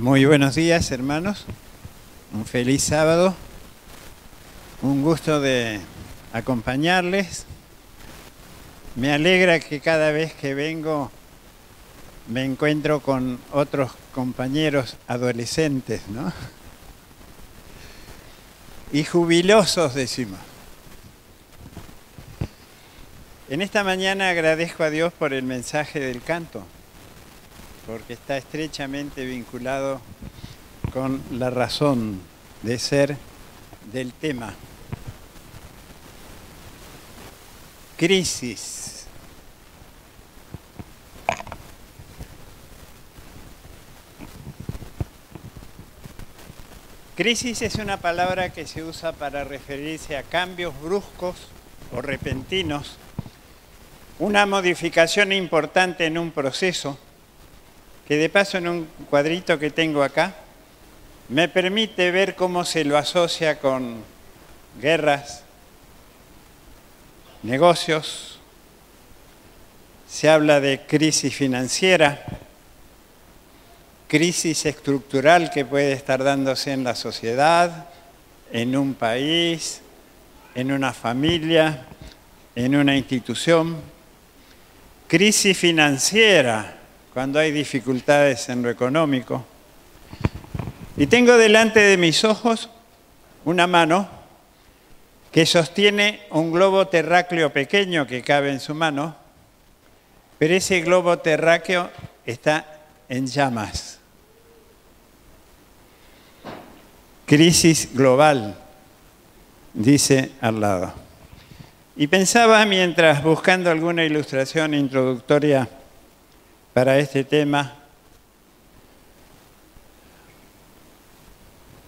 Muy buenos días, hermanos. Un feliz sábado. Un gusto de acompañarles. Me alegra que cada vez que vengo me encuentro con otros compañeros adolescentes, ¿no? Y jubilosos, decimos. En esta mañana agradezco a Dios por el mensaje del canto, porque está estrechamente vinculado con la razón de ser del tema. Crisis. Crisis es una palabra que se usa para referirse a cambios bruscos o repentinos, una modificación importante en un proceso, que de paso en un cuadrito que tengo acá, me permite ver cómo se lo asocia con guerras, negocios, se habla de crisis financiera, crisis estructural que puede estar dándose en la sociedad, en un país, en una familia, en una institución, crisis financiera, cuando hay dificultades en lo económico. Y tengo delante de mis ojos una mano que sostiene un globo terráqueo pequeño que cabe en su mano, pero ese globo terráqueo está en llamas. Crisis global, dice al lado. Y pensaba, mientras buscando alguna ilustración introductoria para este tema,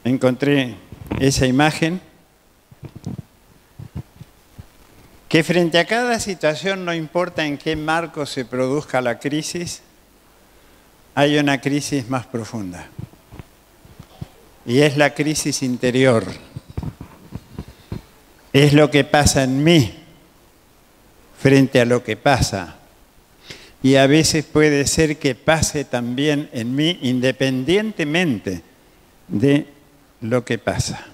encontré esa imagen, que frente a cada situación, no importa en qué marco se produzca la crisis, hay una crisis más profunda. Y es la crisis interior. Es lo que pasa en mí frente a lo que pasa. Y a veces puede ser que pase también en mí independientemente de lo que pasa.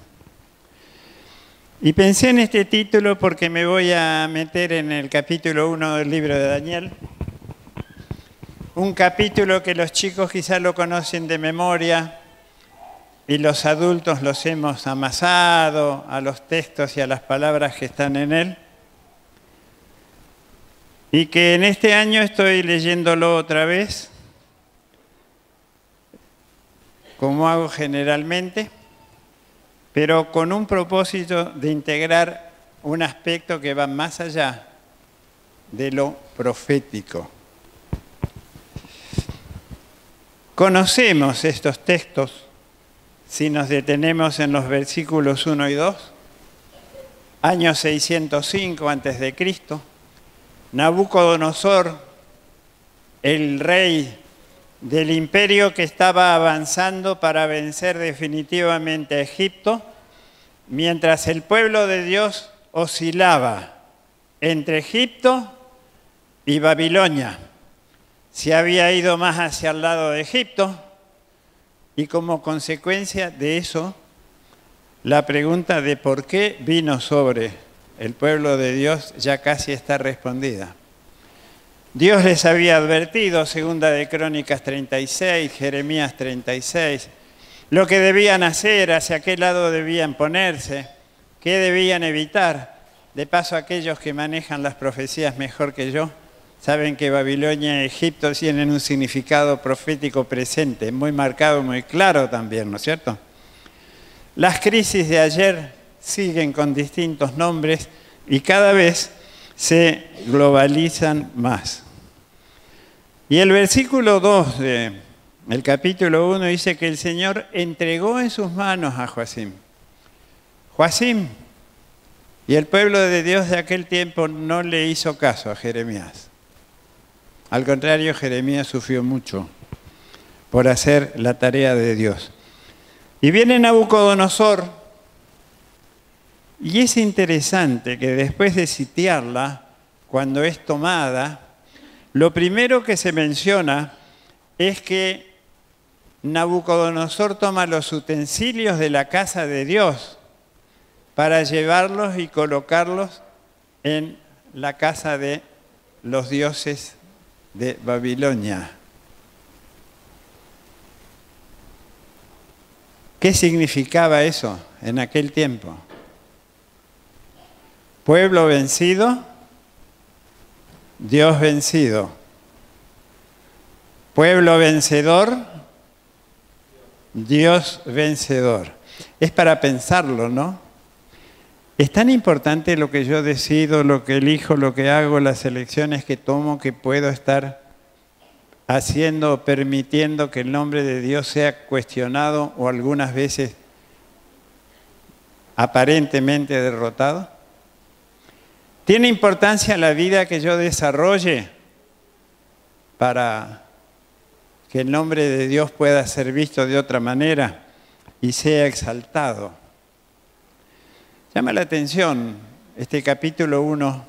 Y pensé en este título porque me voy a meter en el capítulo 1 del libro de Daniel. Un capítulo que los chicos quizás lo conocen de memoria y los adultos los hemos amasado a los textos y a las palabras que están en él. Y que en este año estoy leyéndolo otra vez, como hago generalmente, pero con un propósito de integrar un aspecto que va más allá de lo profético. Conocemos estos textos si nos detenemos en los versículos 1 y 2, año 605 a.C., Nabucodonosor, el rey del imperio que estaba avanzando para vencer definitivamente a Egipto, mientras el pueblo de Dios oscilaba entre Egipto y Babilonia. Se había ido más hacia el lado de Egipto y como consecuencia de eso, la pregunta de por qué vino sobre el pueblo de Dios ya casi está respondida. Dios les había advertido, segunda de Crónicas 36, Jeremías 36, lo que debían hacer, hacia qué lado debían ponerse, qué debían evitar. De paso, aquellos que manejan las profecías mejor que yo, saben que Babilonia y Egipto tienen un significado profético presente, muy marcado, muy claro también, ¿no es cierto? Las crisis de ayer siguen con distintos nombres y cada vez se globalizan más. Y el versículo 2 del capítulo 1 dice que el Señor entregó en sus manos a Joacim. Joacim y el pueblo de Dios de aquel tiempo no le hizo caso a Jeremías. Al contrario, Jeremías sufrió mucho por hacer la tarea de Dios. Y viene Nabucodonosor. Y es interesante que después de sitiarla, cuando es tomada, lo primero que se menciona es que Nabucodonosor toma los utensilios de la casa de Dios para llevarlos y colocarlos en la casa de los dioses de Babilonia. ¿Qué significaba eso en aquel tiempo? Pueblo vencido, Dios vencido. Pueblo vencedor, Dios vencedor. Es para pensarlo, ¿no? Es tan importante lo que yo decido, lo que elijo, lo que hago, las elecciones que tomo, que puedo estar haciendo o permitiendo que el nombre de Dios sea cuestionado o algunas veces aparentemente derrotado. ¿Tiene importancia la vida que yo desarrolle para que el nombre de Dios pueda ser visto de otra manera y sea exaltado? Llama la atención este capítulo 1,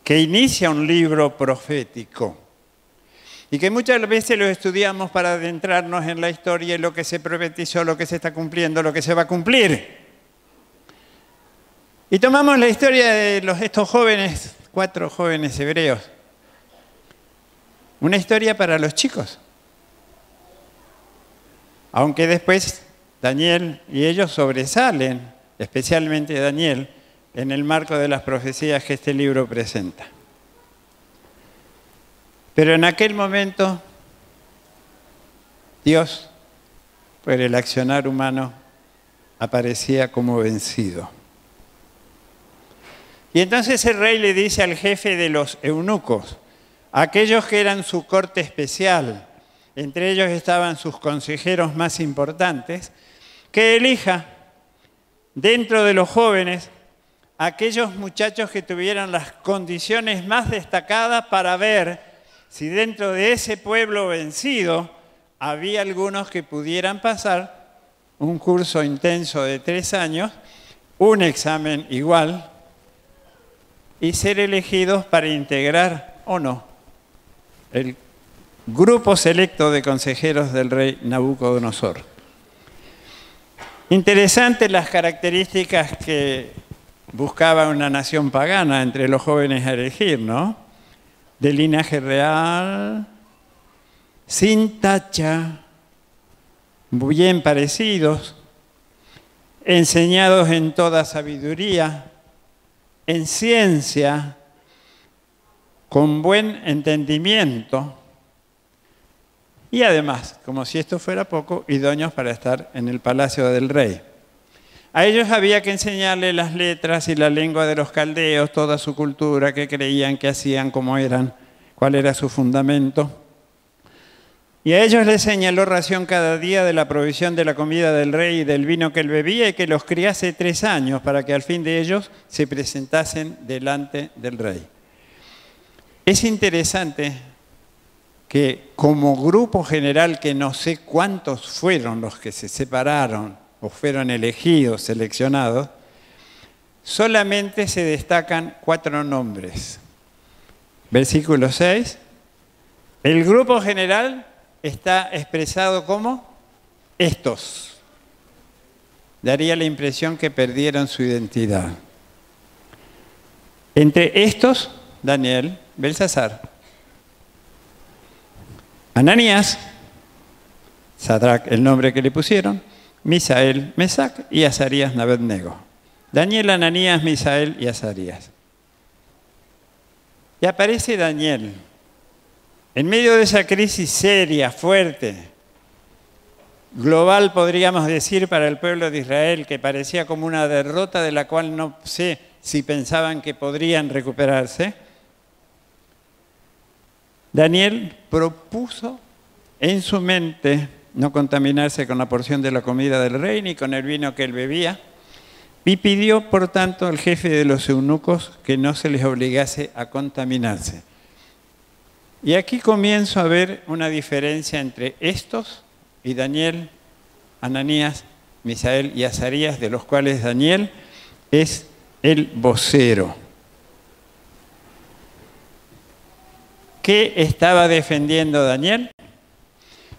que inicia un libro profético y que muchas veces lo estudiamos para adentrarnos en la historia y lo que se profetizó, lo que se está cumpliendo, lo que se va a cumplir. Y tomamos la historia de estos jóvenes, 4 jóvenes hebreos, una historia para los chicos. Aunque después Daniel y ellos sobresalen, especialmente Daniel, en el marco de las profecías que este libro presenta. Pero en aquel momento, Dios, por el accionar humano, aparecía como vencido. Y entonces el rey le dice al jefe de los eunucos, aquellos que eran su corte especial, entre ellos estaban sus consejeros más importantes, que elija dentro de los jóvenes aquellos muchachos que tuvieran las condiciones más destacadas para ver si dentro de ese pueblo vencido había algunos que pudieran pasar un curso intenso de 3 años, un examen igual, y ser elegidos para integrar o no el grupo selecto de consejeros del rey Nabucodonosor. Interesantes las características que buscaba una nación pagana entre los jóvenes a elegir, ¿no? De linaje real, sin tacha, bien parecidos, enseñados en toda sabiduría, en ciencia, con buen entendimiento y además, como si esto fuera poco, idóneos para estar en el palacio del rey. A ellos había que enseñarle las letras y la lengua de los caldeos, toda su cultura, qué creían, qué hacían, cómo eran, cuál era su fundamento. Y a ellos les señaló ración cada día de la provisión de la comida del rey y del vino que él bebía y que los criase 3 años para que al fin de ellos se presentasen delante del rey. Es interesante que como grupo general, que no sé cuántos fueron los que se separaron o fueron elegidos, seleccionados, solamente se destacan 4 nombres. Versículo 6, el grupo general está expresado como estos. Daría la impresión que perdieron su identidad. Entre estos, Daniel, Belsasar, Ananías, Sadrac, el nombre que le pusieron, Misael, Mesac y Azarías, Abednego. Daniel, Ananías, Misael y Azarías. Y aparece Daniel en medio de esa crisis seria, fuerte, global, podríamos decir, para el pueblo de Israel, que parecía como una derrota de la cual no sé si pensaban que podrían recuperarse. Daniel propuso en su mente no contaminarse con la porción de la comida del rey ni con el vino que él bebía, y pidió, por tanto, al jefe de los eunucos que no se les obligase a contaminarse. Y aquí comienzo a ver una diferencia entre estos y Daniel, Ananías, Misael y Azarías, de los cuales Daniel es el vocero. ¿Qué estaba defendiendo Daniel?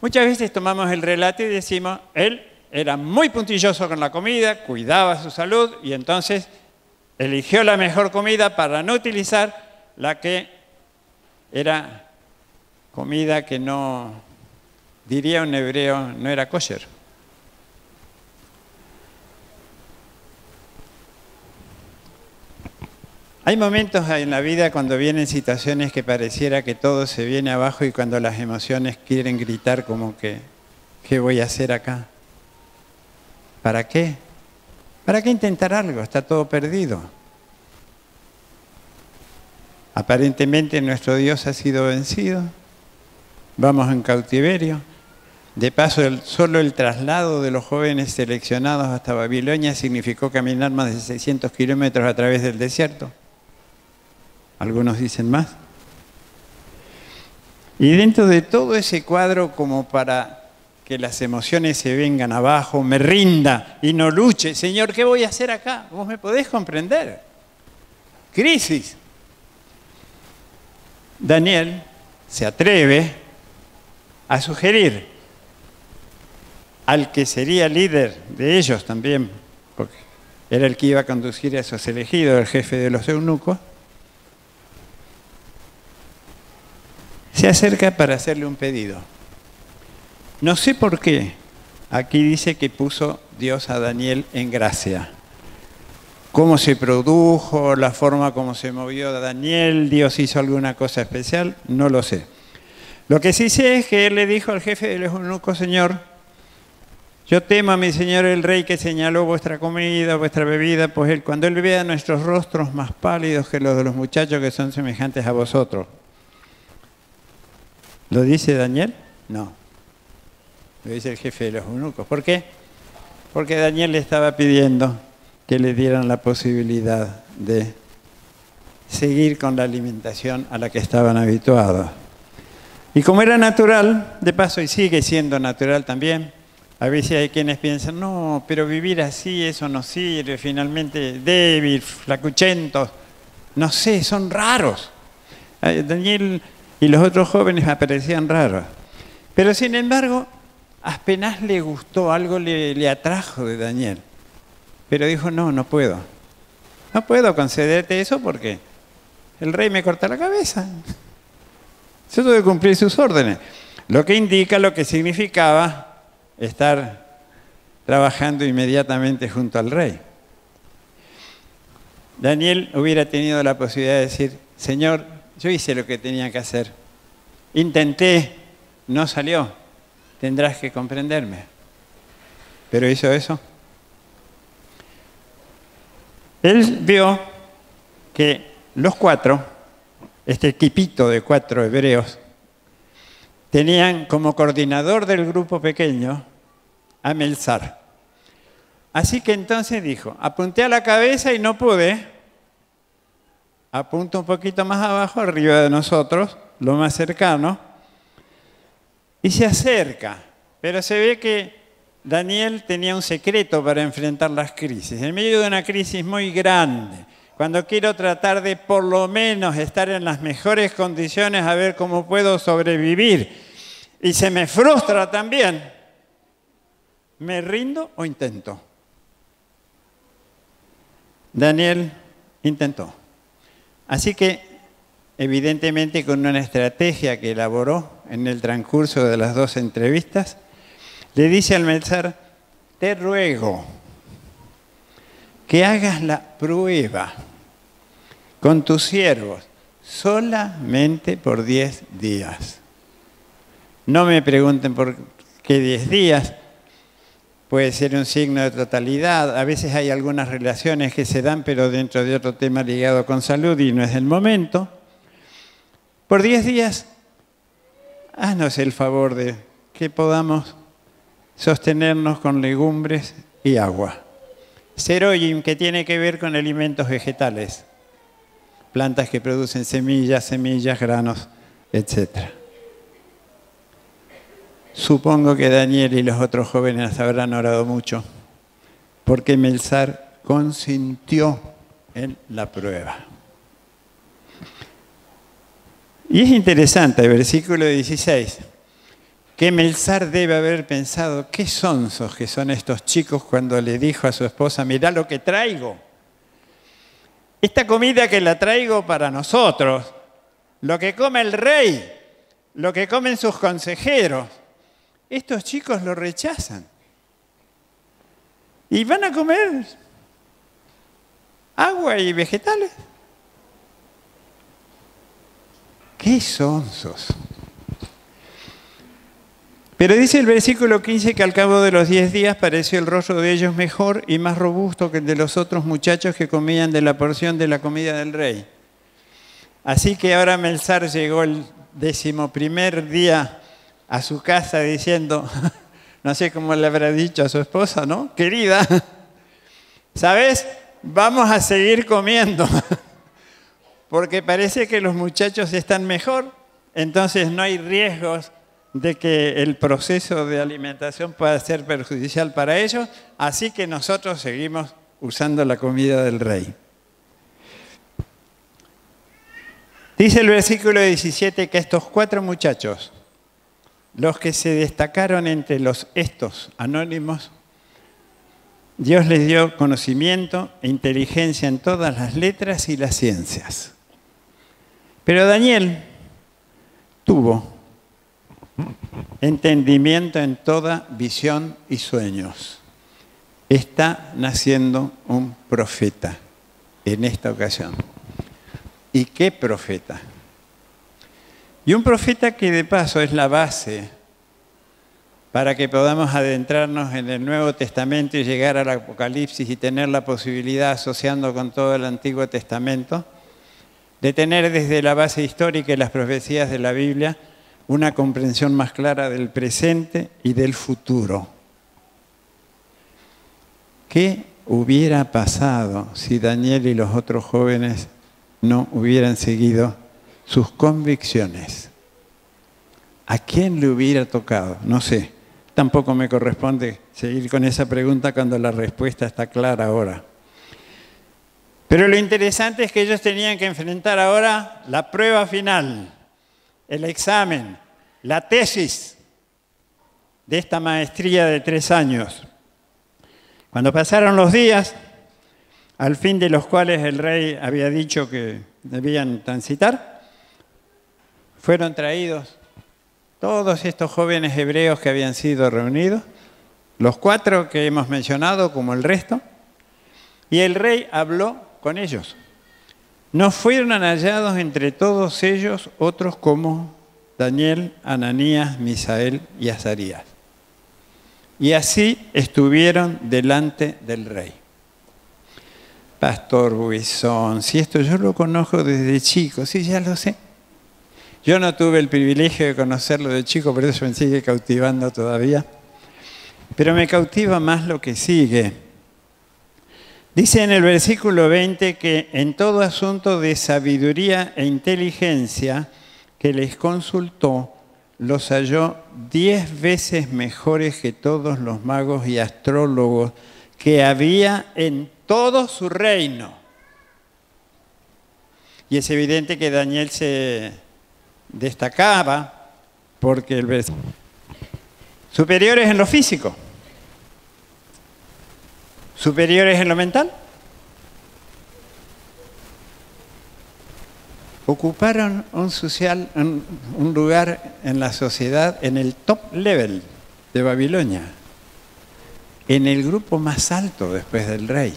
Muchas veces tomamos el relato y decimos, él era muy puntilloso con la comida, cuidaba su salud y entonces eligió la mejor comida para no utilizar la que era comida que no, diría un hebreo, no era kosher. Hay momentos en la vida cuando vienen situaciones que pareciera que todo se viene abajo y cuando las emociones quieren gritar como que, ¿qué voy a hacer acá? ¿Para qué? ¿Para qué intentar algo? Está todo perdido. Aparentemente nuestro Dios ha sido vencido. Vamos en cautiverio. De paso, solo el traslado de los jóvenes seleccionados hasta Babilonia significó caminar más de 600 kilómetros a través del desierto. Algunos dicen más. Y dentro de todo ese cuadro, como para que las emociones se vengan abajo, me rinda y no luche. Señor, ¿qué voy a hacer acá? ¿Vos me podés comprender? Crisis. Daniel se atreve a sugerir al que sería líder de ellos también, porque era el que iba a conducir a esos elegidos, el jefe de los eunucos, se acerca para hacerle un pedido. No sé por qué. Aquí dice que puso Dios a Daniel en gracia. ¿Cómo se produjo? ¿La forma como se movió Daniel? ¿Dios hizo alguna cosa especial? No lo sé. Lo que sí sé es que él le dijo al jefe de los eunucos, Señor, yo temo a mi Señor el Rey que señaló vuestra comida, vuestra bebida, pues cuando él vea nuestros rostros más pálidos que los de los muchachos que son semejantes a vosotros. ¿Lo dice Daniel? No. Lo dice el jefe de los eunucos. ¿Por qué? Porque Daniel le estaba pidiendo que le dieran la posibilidad de seguir con la alimentación a la que estaban habituados. Y como era natural, de paso y sigue siendo natural también, a veces hay quienes piensan, no, pero vivir así, eso no sirve, finalmente débil, flacuchento, no sé, son raros. Daniel y los otros jóvenes aparecían raros. Pero sin embargo, apenas le gustó, algo le atrajo de Daniel. Pero dijo, no puedo. No puedo concederte eso porque el rey me corta la cabeza. Yo tengo que cumplir sus órdenes. Lo que indica lo que significaba estar trabajando inmediatamente junto al rey. Daniel hubiera tenido la posibilidad de decir, Señor, yo hice lo que tenía que hacer. Intenté, no salió. Tendrás que comprenderme. Pero hizo eso. Él vio que los cuatro, este equipito de 4 hebreos, tenían como coordinador del grupo pequeño a Melzar. Así que entonces dijo, apunté a la cabeza y no pude, apunto un poquito más abajo, arriba de nosotros, lo más cercano, y se acerca, pero se ve que Daniel tenía un secreto para enfrentar las crisis. En medio de una crisis muy grande, cuando quiero tratar de por lo menos estar en las mejores condiciones a ver cómo puedo sobrevivir, y se me frustra también, ¿me rindo o intento? Daniel intentó. Así que, evidentemente, con una estrategia que elaboró en el transcurso de las 2 entrevistas, le dice al Melzar, te ruego que hagas la prueba con tus siervos solamente por 10 días. No me pregunten por qué 10 días, puede ser un signo de totalidad. A veces hay algunas relaciones que se dan, pero dentro de otro tema ligado con salud y no es el momento. Por 10 días, haznos el favor de que podamos sostenernos con legumbres y agua. Seroyim, que tiene que ver con alimentos vegetales, plantas que producen semillas, granos, etc. Supongo que Daniel y los otros jóvenes habrán orado mucho, porque Melzar consintió en la prueba. Y es interesante el versículo 16, que Melzar debe haber pensado, qué sonsos que son estos chicos cuando le dijo a su esposa, mirá lo que traigo. Esta comida que la traigo para nosotros, lo que come el rey, lo que comen sus consejeros, estos chicos lo rechazan. Y van a comer agua y vegetales. ¡Qué sonsos! Pero dice el versículo 15 que al cabo de los 10 días pareció el rostro de ellos mejor y más robusto que el de los otros muchachos que comían de la porción de la comida del rey. Así que ahora Melzar llegó el 11º día a su casa diciendo, no sé cómo le habrá dicho a su esposa, ¿no? Querida, ¿sabes? Vamos a seguir comiendo, porque parece que los muchachos están mejor, entonces no hay riesgos de que el proceso de alimentación pueda ser perjudicial para ellos, así que nosotros seguimos usando la comida del rey. Dice el versículo 17 que estos 4 muchachos, los que se destacaron entre estos anónimos, Dios les dio conocimiento e inteligencia en todas las letras y las ciencias. Pero Daniel tuvo entendimiento en toda visión y sueños. Está naciendo un profeta en esta ocasión. ¿Y qué profeta? Y un profeta que de paso es la base para que podamos adentrarnos en el Nuevo Testamento y llegar al Apocalipsis y tener la posibilidad, asociando con todo el Antiguo Testamento, de tener desde la base histórica y las profecías de la Biblia una comprensión más clara del presente y del futuro. ¿Qué hubiera pasado si Daniel y los otros jóvenes no hubieran seguido sus convicciones? ¿A quién le hubiera tocado? No sé. Tampoco me corresponde seguir con esa pregunta cuando la respuesta está clara ahora. Pero lo interesante es que ellos tenían que enfrentar ahora la prueba final, el examen, la tesis de esta maestría de 3 años. Cuando pasaron los días, al fin de los cuales el rey había dicho que debían transitar, fueron traídos todos estos jóvenes hebreos que habían sido reunidos, los 4 que hemos mencionado como el resto, y el rey habló con ellos. No fueron hallados entre todos ellos otros como Daniel, Ananías, Misael y Azarías. Y así estuvieron delante del rey. Pastor Buizón, si esto yo lo conozco desde chico, sí, ya lo sé. Yo no tuve el privilegio de conocerlo de chico, por eso me sigue cautivando todavía. Pero me cautiva más lo que sigue. Dice en el versículo 20 que en todo asunto de sabiduría e inteligencia que les consultó, los halló 10 veces mejores que todos los magos y astrólogos que había en todo su reino. Y es evidente que Daniel se destacaba porque el versículo superiores en lo físico, superiores en lo mental, ocuparon un lugar en la sociedad en el top level de Babilonia, en el grupo más alto después del rey,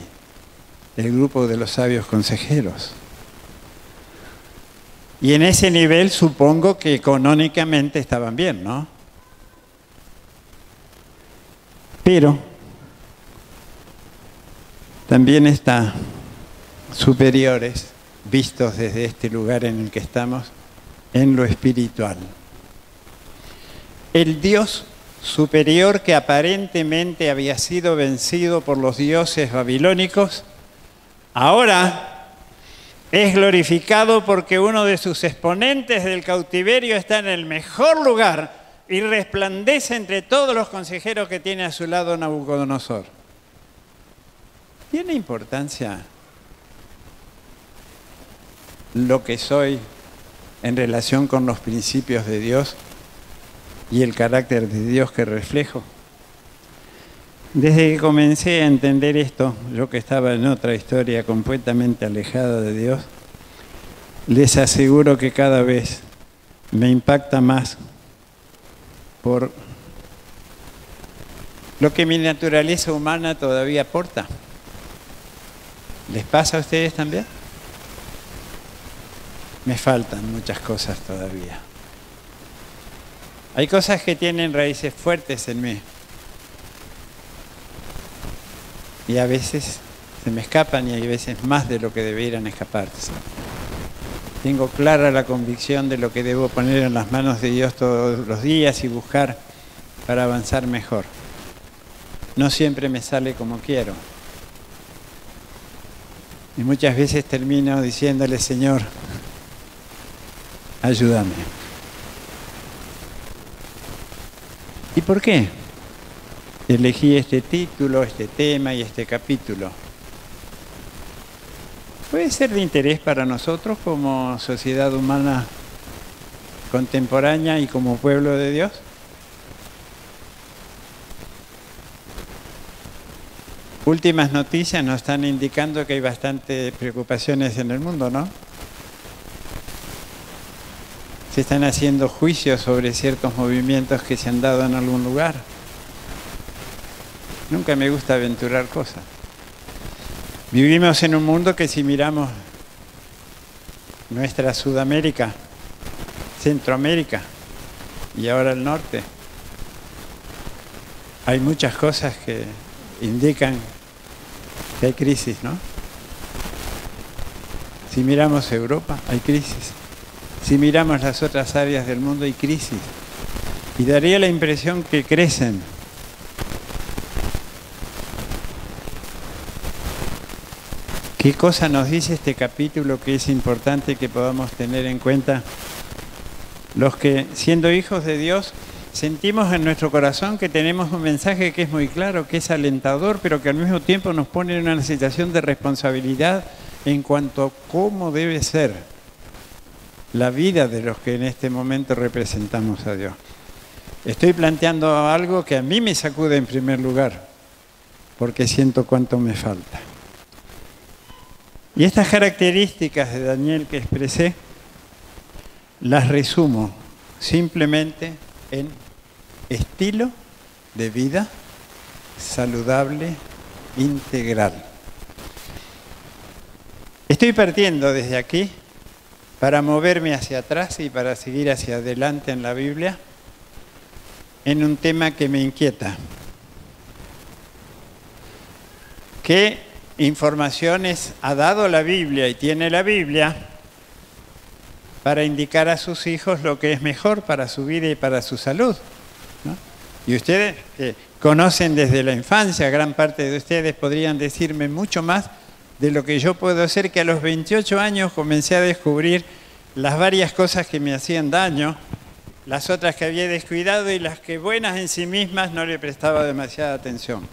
el grupo de los sabios consejeros. Y en ese nivel supongo que económicamente estaban bien, ¿no? Pero también están superiores, vistos desde este lugar en el que estamos, en lo espiritual. El Dios superior que aparentemente había sido vencido por los dioses babilónicos, ahora es glorificado porque uno de sus exponentes del cautiverio está en el mejor lugar y resplandece entre todos los consejeros que tiene a su lado Nabucodonosor. ¿Tiene importancia lo que soy en relación con los principios de Dios? y el carácter de Dios que reflejo. Desde que comencé a entender esto, yo que estaba en otra historia completamente alejada de Dios, les aseguro que cada vez me impacta más por lo que mi naturaleza humana todavía aporta. ¿Les pasa a ustedes también? Me faltan muchas cosas todavía. Hay cosas que tienen raíces fuertes en mí. Y a veces se me escapan y hay veces más de lo que debieran escaparse. Tengo clara la convicción de lo que debo poner en las manos de Dios todos los días y buscar para avanzar mejor. No siempre me sale como quiero. Y muchas veces termino diciéndole, Señor, ayúdame. ¿Y por qué elegí este título, este tema y este capítulo? ¿Puede ser de interés para nosotros como sociedad humana contemporánea y como pueblo de Dios? Últimas noticias nos están indicando que hay bastantes preocupaciones en el mundo, ¿no? Se están haciendo juicios sobre ciertos movimientos que se han dado en algún lugar. Nunca me gusta aventurar cosas. Vivimos en un mundo que si miramos nuestra Sudamérica, Centroamérica y ahora el norte, hay muchas cosas que indican que hay crisis, ¿no? Si miramos Europa, hay crisis. Si miramos las otras áreas del mundo, hay crisis. Y daría la impresión que crecen. ¿Qué cosa nos dice este capítulo que es importante que podamos tener en cuenta? Los que, siendo hijos de Dios, sentimos en nuestro corazón que tenemos un mensaje que es muy claro, que es alentador, pero que al mismo tiempo nos pone en una situación de responsabilidad en cuanto a cómo debe ser la vida de los que en este momento representamos a Dios. Estoy planteando algo que a mí me sacude en primer lugar, porque siento cuánto me falta. Y estas características de Daniel que expresé, las resumo simplemente en estilo de vida saludable, integral. Estoy partiendo desde aquí para moverme hacia atrás y para seguir hacia adelante en la Biblia en un tema que me inquieta. ¿Qué informaciones ha dado la Biblia y tiene la Biblia para indicar a sus hijos lo que es mejor para su vida y para su salud? ¿No? Y ustedes que conocen desde la infancia, gran parte de ustedes podrían decirme mucho más de lo que yo puedo hacer, que a los 28 años comencé a descubrir las varias cosas que me hacían daño, las otras que había descuidado y las que buenas en sí mismas no le prestaba demasiada atención.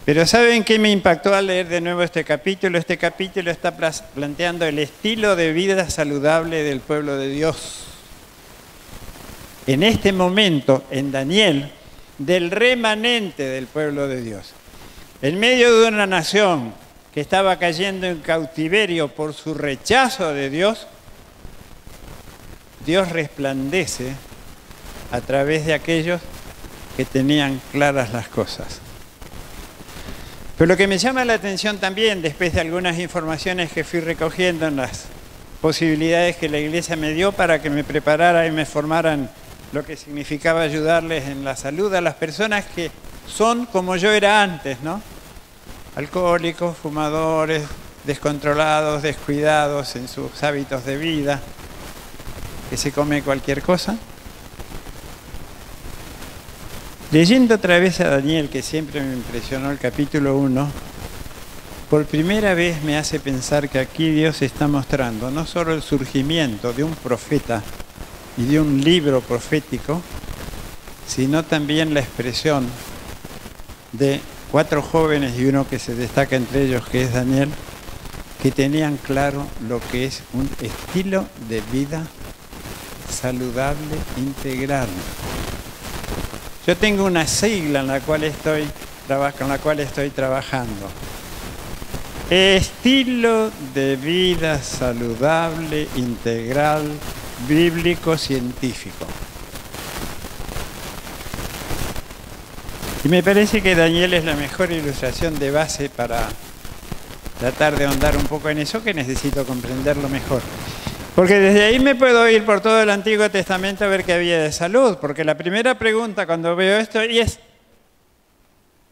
Pero ¿saben qué me impactó al leer de nuevo este capítulo? Este capítulo está planteando el estilo de vida saludable del pueblo de Dios. En este momento, en Daniel, del remanente del pueblo de Dios. En medio de una nación que estaba cayendo en cautiverio por su rechazo de Dios, Dios resplandece a través de aquellos que tenían claras las cosas. Pero lo que me llama la atención también, después de algunas informaciones que fui recogiendo en las posibilidades que la Iglesia me dio para que me preparara y me formaran lo que significaba ayudarles en la salud a las personas que son como yo era antes, ¿no? Alcohólicos, fumadores, descontrolados, descuidados en sus hábitos de vida, que se come cualquier cosa. Leyendo otra vez a Daniel, que siempre me impresionó el capítulo 1, por primera vez me hace pensar que aquí Dios está mostrando no solo el surgimiento de un profeta y de un libro profético, sino también la expresión de 4 jóvenes y uno que se destaca entre ellos, que es Daniel, que tenían claro lo que es un estilo de vida saludable integral. Yo tengo una sigla con la cual estoy trabajando. Estilo de vida saludable, integral, bíblico, científico. Y me parece que Daniel es la mejor ilustración de base para tratar de ahondar un poco en eso, que necesito comprenderlo mejor. Porque desde ahí me puedo ir por todo el Antiguo Testamento a ver qué había de salud. Porque la primera pregunta cuando veo esto es,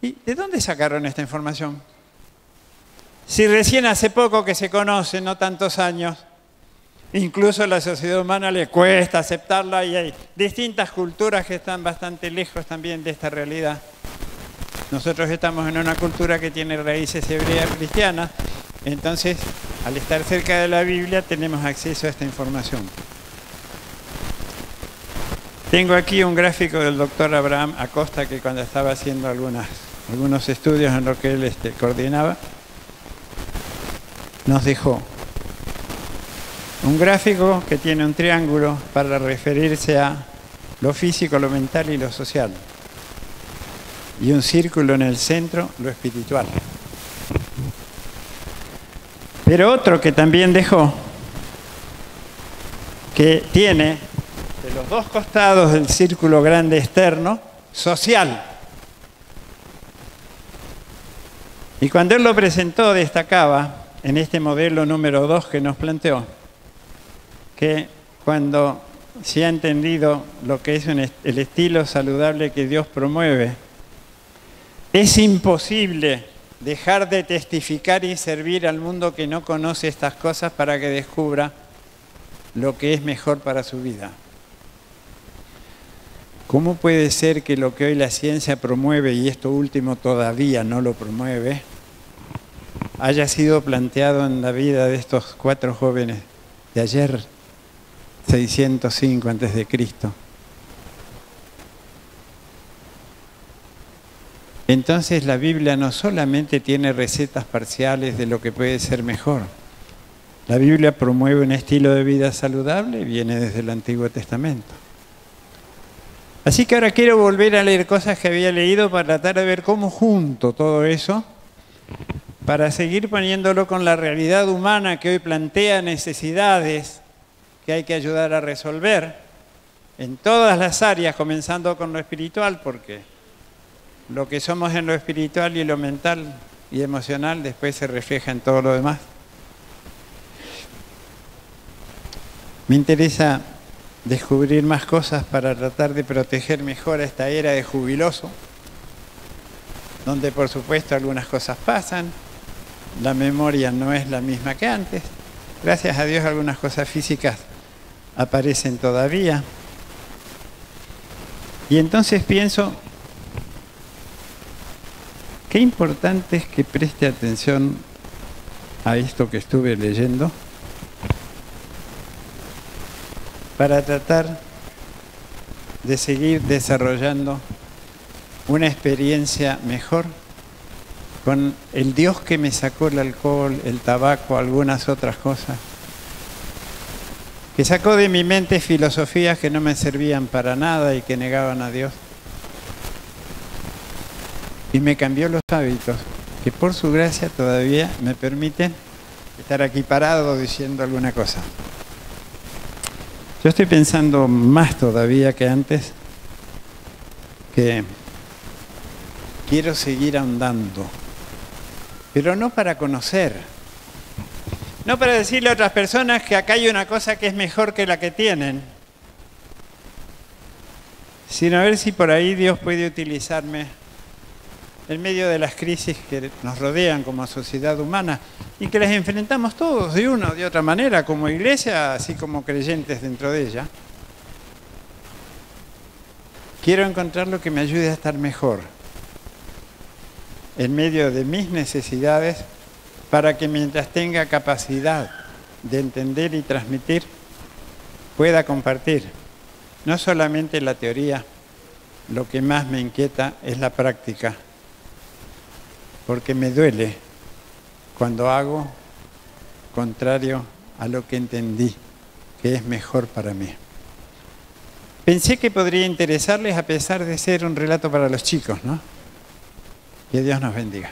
¿y de dónde sacaron esta información? Si recién hace poco que se conoce, no tantos años, incluso a la sociedad humana le cuesta aceptarla y hay distintas culturas que están bastante lejos también de esta realidad. Nosotros estamos en una cultura que tiene raíces hebreas cristianas, entonces al estar cerca de la Biblia tenemos acceso a esta información. Tengo aquí un gráfico del doctor Abraham Acosta que cuando estaba haciendo algunos estudios en lo que él coordinaba, nos dejó un gráfico que tiene un triángulo para referirse a lo físico, lo mental y lo social. Y un círculo en el centro, lo espiritual. Pero otro que también dejó, que tiene de los dos costados del círculo grande externo, social. Y cuando él lo presentó, destacaba en este modelo número 2 que nos planteó, que cuando se ha entendido lo que es el estilo saludable que Dios promueve, es imposible dejar de testificar y servir al mundo que no conoce estas cosas para que descubra lo que es mejor para su vida. ¿Cómo puede ser que lo que hoy la ciencia promueve, y esto último todavía no lo promueve, haya sido planteado en la vida de estos 4 jóvenes de ayer, 605 a.C.? Entonces la Biblia no solamente tiene recetas parciales de lo que puede ser mejor. La Biblia promueve un estilo de vida saludable, viene desde el Antiguo Testamento. Así que ahora quiero volver a leer cosas que había leído para tratar de ver cómo junto todo eso, para seguir poniéndolo con la realidad humana que hoy plantea necesidades que hay que ayudar a resolver en todas las áreas, comenzando con lo espiritual, porque lo que somos en lo espiritual y lo mental y emocional después se refleja en todo lo demás. Me interesa descubrir más cosas para tratar de proteger mejor a esta era de jubiloso, donde por supuesto algunas cosas pasan, la memoria no es la misma que antes, gracias a Dios algunas cosas físicas aparecen todavía. Y entonces pienso, qué importante es que preste atención a esto que estuve leyendo para tratar de seguir desarrollando una experiencia mejor con el Dios que me sacó el alcohol, el tabaco, algunas otras cosas, que sacó de mi mente filosofías que no me servían para nada y que negaban a Dios. Y me cambió los hábitos, que por su gracia todavía me permiten estar aquí parado diciendo alguna cosa. Yo estoy pensando más todavía que antes, que quiero seguir ahondando, pero no para conocer, no para decirle a otras personas que acá hay una cosa que es mejor que la que tienen, sino a ver si por ahí Dios puede utilizarme en medio de las crisis que nos rodean como sociedad humana y que las enfrentamos todos de una o de otra manera, como iglesia, así como creyentes dentro de ella. Quiero encontrar lo que me ayude a estar mejor en medio de mis necesidades, para que mientras tenga capacidad de entender y transmitir, pueda compartir no solamente la teoría, lo que más me inquieta es la práctica, porque me duele cuando hago contrario a lo que entendí que es mejor para mí. Pensé que podría interesarles a pesar de ser un relato para los chicos, ¿no? Que Dios nos bendiga.